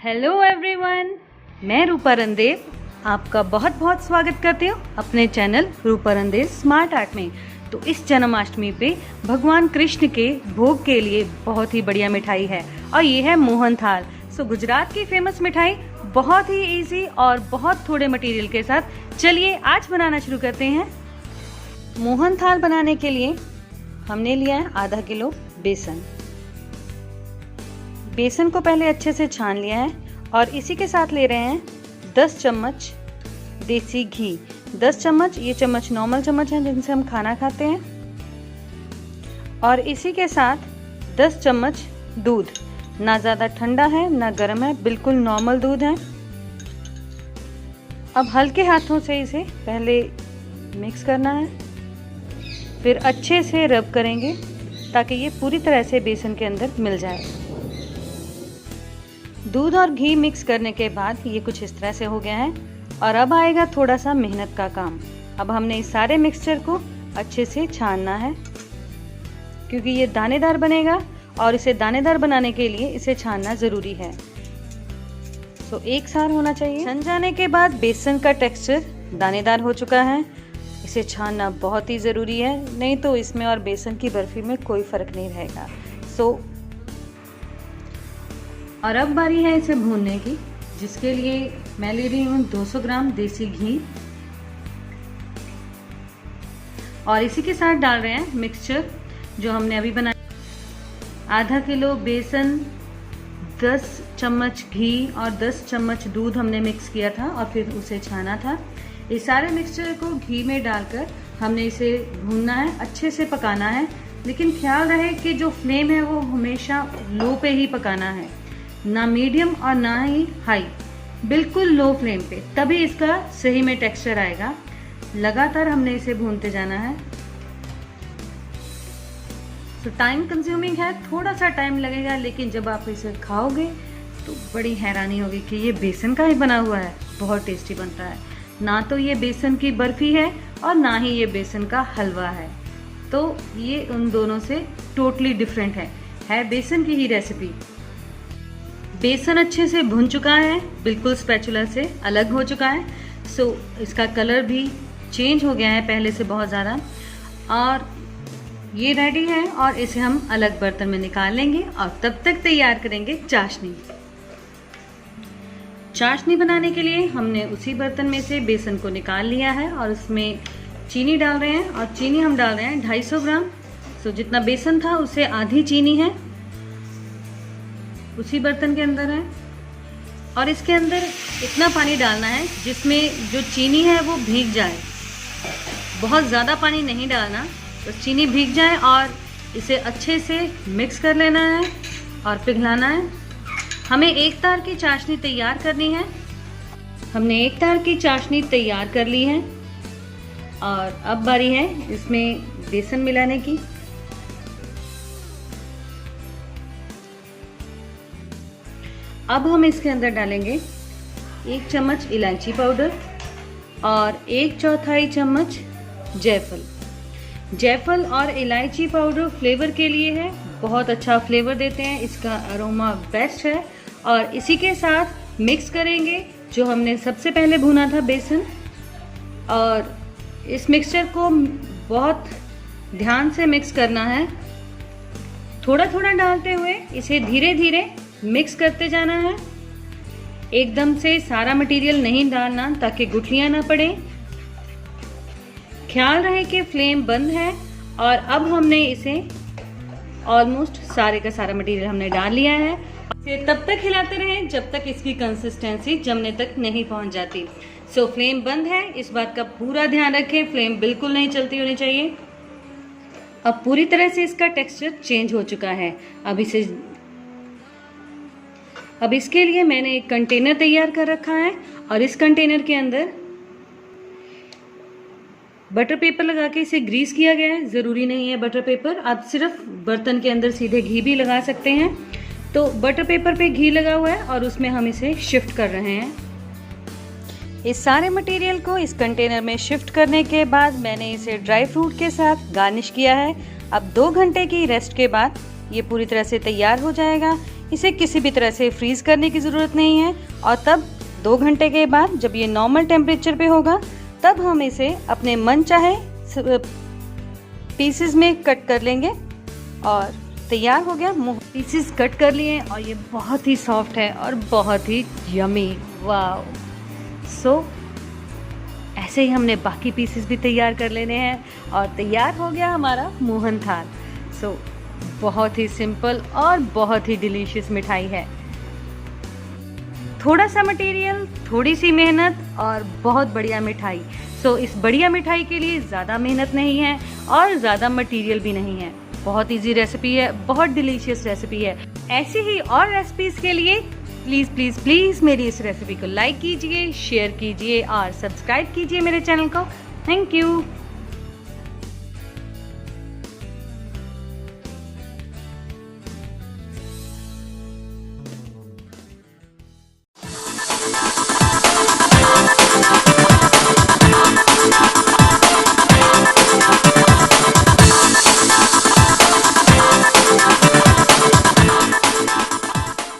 Hello everyone, मैं रूपा रणदेव आपका बहुत बहुत स्वागत करती हूँ अपने चैनल रूपा रणदेव स्मार्ट आर्ट में। तो इस जन्माष्टमी पे भगवान कृष्ण के भोग के लिए बहुत ही बढ़िया मिठाई है और ये है मोहन थाल। गुजरात की फेमस मिठाई, बहुत ही इजी और बहुत थोड़े मटेरियल के साथ। चलिए आज बनाना शुरू करते हैं। मोहन थाल बनाने के लिए हमने लिया है आधा किलो बेसन। बेसन को पहले अच्छे से छान लिया है और इसी के साथ ले रहे हैं 10 चम्मच देसी घी। 10 चम्मच, ये चम्मच नॉर्मल चम्मच हैं जिनसे हम खाना खाते हैं। और इसी के साथ 10 चम्मच दूध, ना ज़्यादा ठंडा है ना गर्म है, बिल्कुल नॉर्मल दूध है। अब हल्के हाथों से इसे पहले मिक्स करना है, फिर अच्छे से रब करेंगे ताकि ये पूरी तरह से बेसन के अंदर मिल जाए। दूध और घी मिक्स करने के बाद ये कुछ इस तरह से हो गया है और अब आएगा थोड़ा सा मेहनत का काम। अब हमने इस सारे मिक्सचर को अच्छे से छानना है क्योंकि ये दानेदार बनेगा और इसे दानेदार बनाने के लिए इसे छानना ज़रूरी है। तो एक सार होना चाहिए। छन जाने के बाद बेसन का टेक्सचर दानेदार हो चुका है। इसे छानना बहुत ही ज़रूरी है, नहीं तो इसमें और बेसन की बर्फ़ी में कोई फ़र्क नहीं रहेगा। और अब बारी है इसे भूनने की, जिसके लिए मैं ले रही हूँ 200 ग्राम देसी घी और इसी के साथ डाल रहे हैं मिक्सचर जो हमने अभी बनाया। आधा किलो बेसन, 10 चम्मच घी और 10 चम्मच दूध हमने मिक्स किया था और फिर उसे छाना था। इस सारे मिक्सचर को घी में डालकर हमने इसे भूनना है, अच्छे से पकाना है। लेकिन ख्याल रहे कि जो फ्लेम है वो हमेशा लो पे ही पकाना है, ना मीडियम और ना ही हाई, बिल्कुल लो फ्लेम पे, तभी इसका सही में टेक्सचर आएगा। लगातार हमने इसे भूनते जाना है। तो टाइम कंज्यूमिंग है, थोड़ा सा टाइम लगेगा, लेकिन जब आप इसे खाओगे तो बड़ी हैरानी होगी कि ये बेसन का ही बना हुआ है। बहुत टेस्टी बनता है। ना तो ये बेसन की बर्फी है और ना ही ये बेसन का हलवा है, तो ये उन दोनों से टोटली डिफरेंट है बेसन की ही रेसिपी। बेसन अच्छे से भुन चुका है, बिल्कुल स्पैचुला से अलग हो चुका है। इसका कलर भी चेंज हो गया है पहले से बहुत ज़्यादा, और ये रेडी है और इसे हम अलग बर्तन में निकाल लेंगे और तब तक तैयार करेंगे चाशनी। चाशनी बनाने के लिए हमने उसी बर्तन में से बेसन को निकाल लिया है और उसमें चीनी डाल रहे हैं और चीनी हम डाल रहे हैं 250 ग्राम। जितना बेसन था उससे आधी चीनी है, उसी बर्तन के अंदर है। और इसके अंदर इतना पानी डालना है जिसमें जो चीनी है वो भीग जाए। बहुत ज़्यादा पानी नहीं डालना, बस चीनी भीग जाए और इसे अच्छे से मिक्स कर लेना है और पिघलाना है। हमें एक तार की चाशनी तैयार करनी है। हमने एक तार की चाशनी तैयार कर ली है और अब बारी है इसमें बेसन मिलाने की। अब हम इसके अंदर डालेंगे 1 चम्मच इलायची पाउडर और 1/4 चम्मच जायफल। जायफल और इलायची पाउडर फ्लेवर के लिए है, बहुत अच्छा फ्लेवर देते हैं, इसका अरोमा बेस्ट है। और इसी के साथ मिक्स करेंगे जो हमने सबसे पहले भुना था बेसन, और इस मिक्सचर को बहुत ध्यान से मिक्स करना है। थोड़ा थोड़ा डालते हुए इसे धीरे धीरे मिक्स करते जाना है। एकदम से सारा मटेरियल नहीं डालना ताकि गुठलियां ना पड़े। ख्याल रहे कि फ्लेम बंद है। और अब हमने इसे ऑलमोस्ट सारे का सारा मटेरियल हमने डाल लिया है। इसे तब तक हिलाते रहें जब तक इसकी कंसिस्टेंसी जमने तक नहीं पहुंच जाती। फ्लेम बंद है, इस बात का पूरा ध्यान रखें, फ्लेम बिल्कुल नहीं चलती होनी चाहिए। अब पूरी तरह से इसका टेक्सचर चेंज हो चुका है। अब इसके लिए मैंने एक कंटेनर तैयार कर रखा है और इस कंटेनर के अंदर बटर पेपर लगा के इसे ग्रीस किया गया है। ज़रूरी नहीं है बटर पेपर, आप सिर्फ बर्तन के अंदर सीधे घी भी लगा सकते हैं। तो बटर पेपर पे घी लगा हुआ है और उसमें हम इसे शिफ्ट कर रहे हैं। इस सारे मटेरियल को इस कंटेनर में शिफ्ट करने के बाद मैंने इसे ड्राई फ्रूट के साथ गार्निश किया है। अब 2 घंटे की रेस्ट के बाद ये पूरी तरह से तैयार हो जाएगा। इसे किसी भी तरह से फ्रीज़ करने की ज़रूरत नहीं है और तब 2 घंटे के बाद जब ये नॉर्मल टेम्परेचर पे होगा तब हम इसे अपने मन चाहे पीसेस में कट कर लेंगे और तैयार हो गया। पीसेस कट कर लिए और ये बहुत ही सॉफ्ट है और बहुत ही यमी। वाओ! सो ऐसे ही हमने बाकी पीसेस भी तैयार कर लेने हैं और तैयार हो गया हमारा मोहन थाल। सो बहुत ही सिंपल और बहुत ही डिलीशियस मिठाई है। थोड़ा सा मटेरियल, थोड़ी सी मेहनत और बहुत बढ़िया मिठाई। सो इस बढ़िया मिठाई के लिए ज़्यादा मेहनत नहीं है और ज़्यादा मटेरियल भी नहीं है। बहुत इजी रेसिपी है, बहुत डिलीशियस रेसिपी है। ऐसी ही और रेसिपीज़ के लिए प्लीज़ प्लीज़ प्लीज़ मेरी इस रेसिपी को लाइक कीजिए, शेयर कीजिए और सब्सक्राइब कीजिए मेरे चैनल को। Thank you.